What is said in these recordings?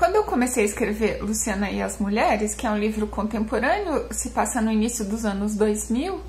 Quando eu comecei a escrever Luciana e as Mulheres, que é um livro contemporâneo, se passa no início dos anos 2000,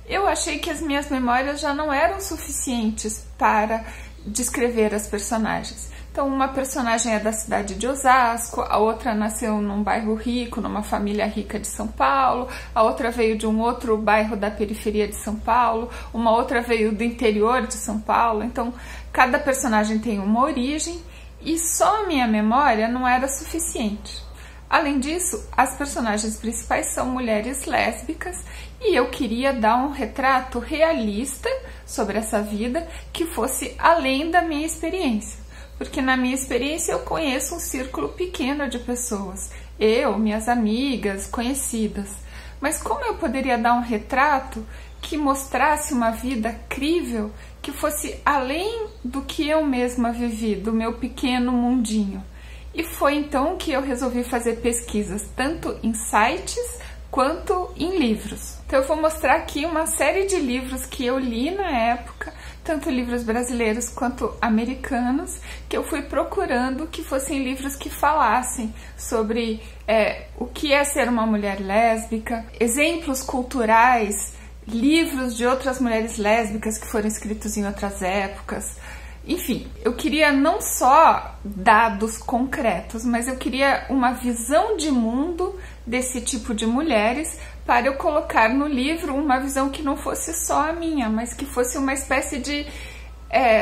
eu achei que as minhas memórias já não eram suficientes para descrever as personagens. Então, uma personagem é da cidade de Osasco, a outra nasceu num bairro rico, numa família rica de São Paulo, a outra veio de um outro bairro da periferia de São Paulo, uma outra veio do interior de São Paulo. Então, cada personagem tem uma origem e só a minha memória não era suficiente. Além disso, as personagens principais são mulheres lésbicas e eu queria dar um retrato realista sobre essa vida que fosse além da minha experiência. Porque na minha experiência eu conheço um círculo pequeno de pessoas, eu, minhas amigas, conhecidas. Mas como eu poderia dar um retrato que mostrasse uma vida crível, que fosse além do que eu mesma vivi, do meu pequeno mundinho? E foi então que eu resolvi fazer pesquisas, tanto em sites quanto em livros. Então eu vou mostrar aqui uma série de livros que eu li na época, tanto livros brasileiros quanto americanos, que eu fui procurando que fossem livros que falassem sobre o que é ser uma mulher lésbica, exemplos culturais, livros de outras mulheres lésbicas que foram escritos em outras épocas. Enfim, eu queria não só dados concretos, mas eu queria uma visão de mundo desse tipo de mulheres para eu colocar no livro uma visão que não fosse só a minha, mas que fosse uma espécie de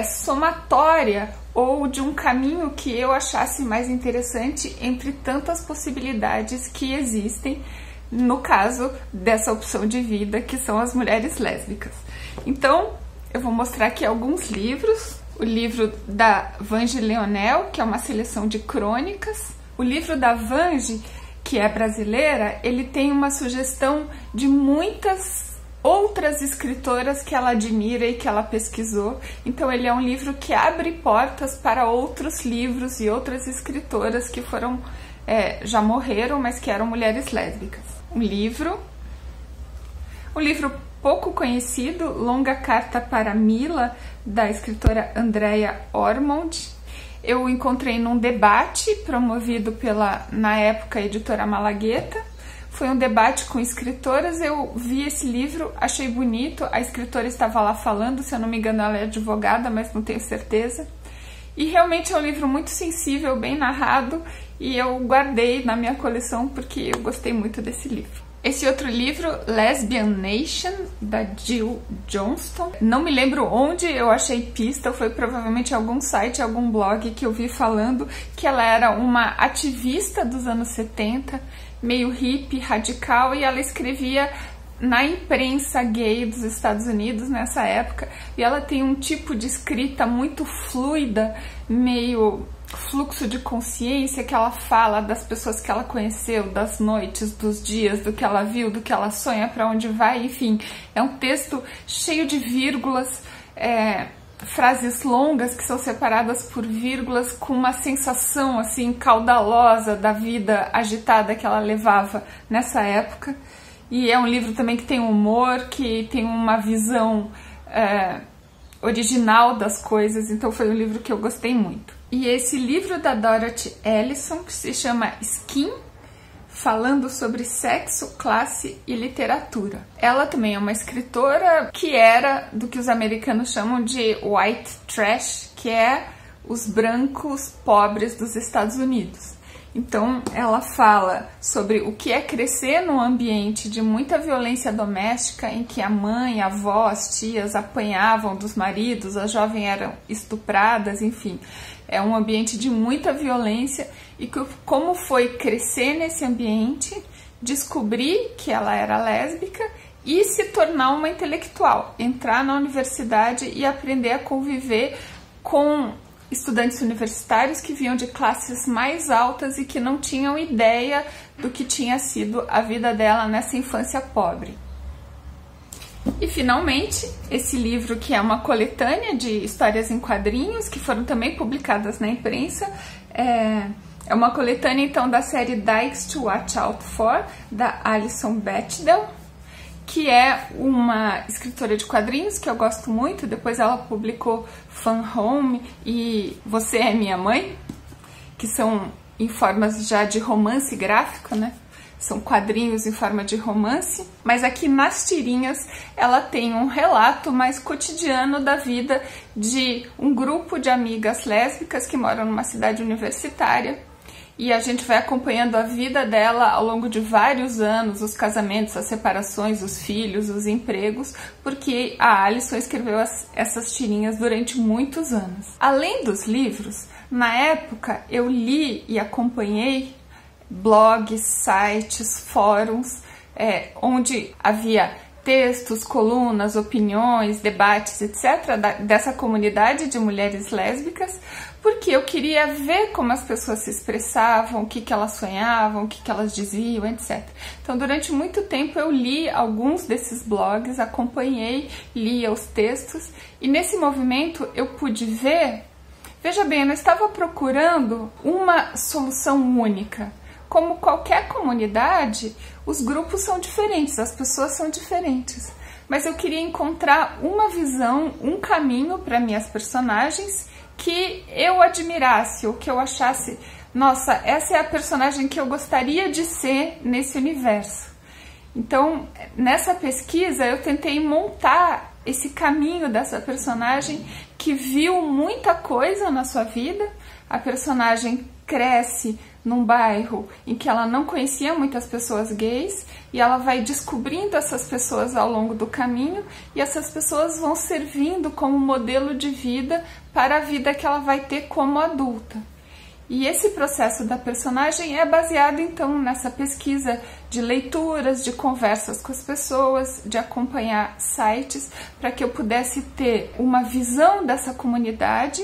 somatória ou de um caminho que eu achasse mais interessante entre tantas possibilidades que existem no caso dessa opção de vida que são as mulheres lésbicas. Então, eu vou mostrar aqui alguns livros. O livro da Vange Leonel, que é uma seleção de crônicas. O livro da Vange, que é brasileira, ele tem uma sugestão de muitas outras escritoras que ela admira e que ela pesquisou. Então ele é um livro que abre portas para outros livros e outras escritoras que foram, já morreram, mas que eram mulheres lésbicas. Um livro pouco conhecido, Longa Carta para Mila, da escritora Andrea Ormond. Eu encontrei num debate promovido pela, na época, editora Malagueta. Foi um debate com escritoras, eu vi esse livro, achei bonito, a escritora estava lá falando, se eu não me engano ela é advogada, mas não tenho certeza. E realmente é um livro muito sensível, bem narrado, e eu guardei na minha coleção porque eu gostei muito desse livro. Esse outro livro, Lesbian Nation, da Jill Johnston. Não me lembro onde eu achei pista, foi provavelmente algum site, algum blog que eu vi falando que ela era uma ativista dos anos 70, meio hippie, radical, e ela escrevia na imprensa gay dos Estados Unidos nessa época, e ela tem um tipo de escrita muito fluida, meio fluxo de consciência, que ela fala das pessoas que ela conheceu, das noites, dos dias, do que ela viu, do que ela sonha, para onde vai, enfim. É um texto cheio de vírgulas, frases longas que são separadas por vírgulas, com uma sensação assim caudalosa da vida agitada que ela levava nessa época. E é um livro também que tem humor, que tem uma visão original das coisas, então foi um livro que eu gostei muito. E esse livro da Dorothy Ellison, que se chama Skin, falando sobre sexo, classe e literatura. Ela também é uma escritora que era do que os americanos chamam de white trash, que é os brancos pobres dos Estados Unidos. Então ela fala sobre o que é crescer num ambiente de muita violência doméstica, em que a mãe, a avó, as tias apanhavam dos maridos, as jovens eram estupradas, enfim. É um ambiente de muita violência e como foi crescer nesse ambiente, descobrir que ela era lésbica e se tornar uma intelectual, entrar na universidade e aprender a conviver com estudantes universitários que vinham de classes mais altas e que não tinham ideia do que tinha sido a vida dela nessa infância pobre. E finalmente, esse livro, que é uma coletânea de histórias em quadrinhos que foram também publicadas na imprensa, é uma coletânea então da série Dykes to Watch Out For, da Alison Bechdel, que é uma escritora de quadrinhos que eu gosto muito. Depois ela publicou Fun Home e Você é Minha Mãe, que são em formas já de romance gráfico, né? São quadrinhos em forma de romance, mas aqui nas tirinhas ela tem um relato mais cotidiano da vida de um grupo de amigas lésbicas que moram numa cidade universitária, e a gente vai acompanhando a vida dela ao longo de vários anos, os casamentos, as separações, os filhos, os empregos, porque a Alison escreveu essas tirinhas durante muitos anos. Além dos livros, na época eu li e acompanhei blogs, sites, fóruns, onde havia textos, colunas, opiniões, debates, etc., dessa comunidade de mulheres lésbicas, porque eu queria ver como as pessoas se expressavam, o que elas sonhavam, o que elas diziam, etc. Então, durante muito tempo eu li alguns desses blogs, acompanhei, lia os textos, e nesse movimento eu pude ver, veja bem, eu não estava procurando uma solução única. Como qualquer comunidade, os grupos são diferentes, as pessoas são diferentes. Mas eu queria encontrar uma visão, um caminho para minhas personagens que eu admirasse, ou que eu achasse, nossa, essa é a personagem que eu gostaria de ser nesse universo. Então, nessa pesquisa, eu tentei montar esse caminho dessa personagem que viu muita coisa na sua vida. A personagem cresce num bairro em que ela não conhecia muitas pessoas gays, e ela vai descobrindo essas pessoas ao longo do caminho, e essas pessoas vão servindo como modelo de vida para a vida que ela vai ter como adulta. E esse processo da personagem é baseado então nessa pesquisa de leituras, de conversas com as pessoas, de acompanhar sites, para que eu pudesse ter uma visão dessa comunidade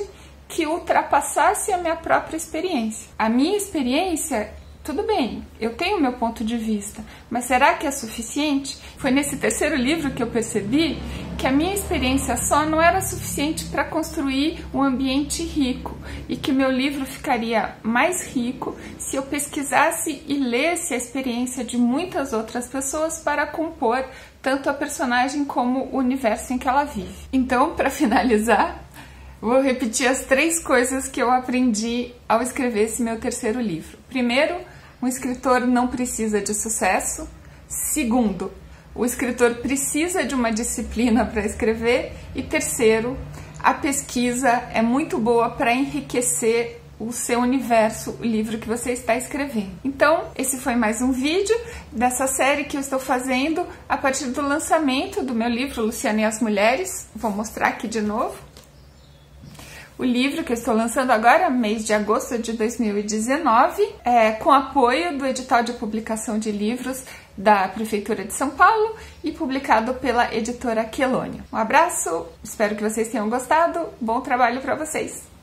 que ultrapassasse a minha própria experiência. A minha experiência, tudo bem, eu tenho o meu ponto de vista, mas será que é suficiente? Foi nesse terceiro livro que eu percebi que a minha experiência só não era suficiente para construir um ambiente rico, e que meu livro ficaria mais rico se eu pesquisasse e lesse a experiência de muitas outras pessoas para compor tanto a personagem como o universo em que ela vive. Então, para finalizar, vou repetir as 3 coisas que eu aprendi ao escrever esse meu terceiro livro. Primeiro, um escritor não precisa de sucesso. Segundo, o escritor precisa de uma disciplina para escrever. E terceiro, a pesquisa é muito boa para enriquecer o seu universo, o livro que você está escrevendo. Então, esse foi mais um vídeo dessa série que eu estou fazendo a partir do lançamento do meu livro Luciana e as Mulheres. Vou mostrar aqui de novo. O livro que eu estou lançando agora, mês de agosto de 2019, com apoio do edital de publicação de livros da Prefeitura de São Paulo e publicado pela editora Quelônio. Um abraço, espero que vocês tenham gostado, bom trabalho para vocês!